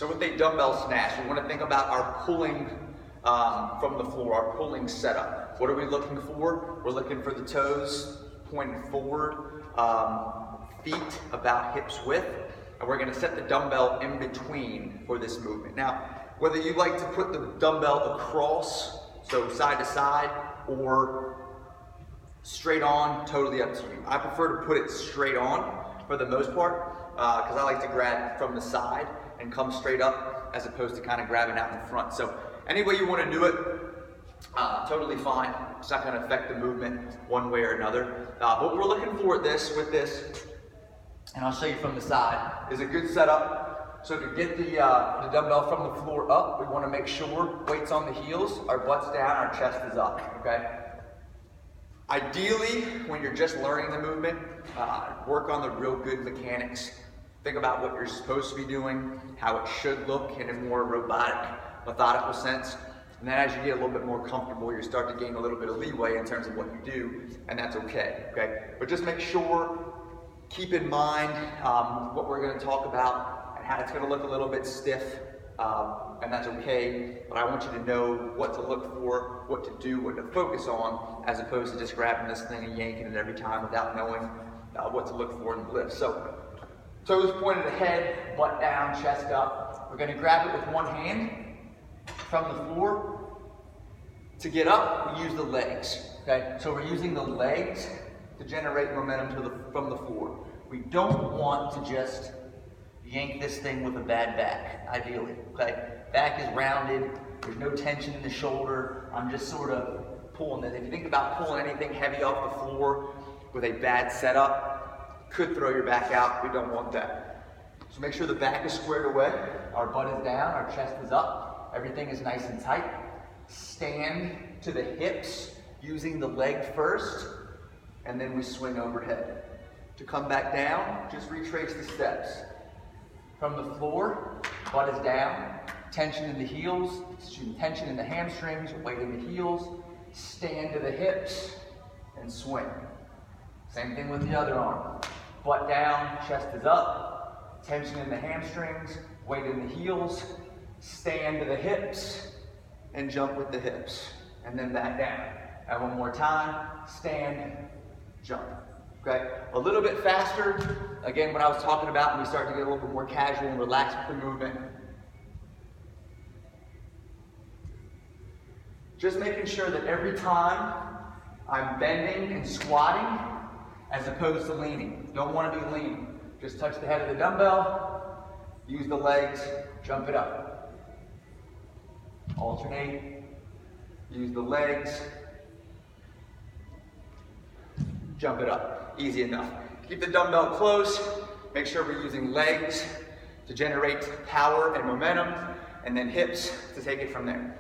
So with a dumbbell snatch, we want to think about our pulling from the floor, our pulling setup. What are we looking for? We're looking for the toes pointing forward, feet about hips width, and we're going to set the dumbbell in between for this movement. Now, whether you like to put the dumbbell across, so side to side, or straight on, totally up to you. I prefer to put it straight on for the most part, because I like to grab from the side and come straight up as opposed to kind of grabbing out in front. So any way you want to do it, totally fine. It's not going to affect the movement one way or another. What we're looking for with this, and I'll show you from the side, is a good setup. So to get the dumbbell from the floor up, we want to make sure weight's on the heels, our butt's down, our chest is up, okay? Ideally, when you're just learning the movement, work on the real good mechanics. Think about what you're supposed to be doing, how it should look in a more robotic, methodical sense. And then as you get a little bit more comfortable, you start to gain a little bit of leeway in terms of what you do, and that's okay, okay? But just make sure, keep in mind what we're gonna talk about and how it's gonna look a little bit stiff, and that's okay. But I want you to know what to look for, what to do, what to focus on, as opposed to just grabbing this thing and yanking it every time without knowing what to look for in the lift. So, toes pointed ahead, butt down, chest up. We're gonna grab it with one hand from the floor. To get up, we use the legs, okay? So we're using the legs to generate momentum from the floor. We don't want to just yank this thing with a bad back, ideally, okay? Back is rounded, there's no tension in the shoulder. I'm just sort of pulling this. If you think about pulling anything heavy off the floor with a bad setup, could throw your back out. We don't want that. So make sure the back is squared away, our butt is down, our chest is up, everything is nice and tight. Stand to the hips using the leg first, and then we swing overhead. To come back down, just retrace the steps. From the floor, butt is down, tension in the heels, tension in the hamstrings, weight in the heels, stand to the hips, and swing. Same thing with the other arm. Butt down, chest is up, tension in the hamstrings, weight in the heels, stand to the hips, and jump with the hips, and then back down. And one more time, stand, jump. Okay, a little bit faster. Again, what I was talking about, when we start to get a little bit more casual and relaxed with the movement. Just making sure that every time I'm bending and squatting as opposed to leaning. Don't want to be leaning. Just touch the head of the dumbbell, use the legs, jump it up. Alternate, use the legs, jump it up. Easy enough. Keep the dumbbell close. Make sure we're using legs to generate power and momentum, and then hips to take it from there.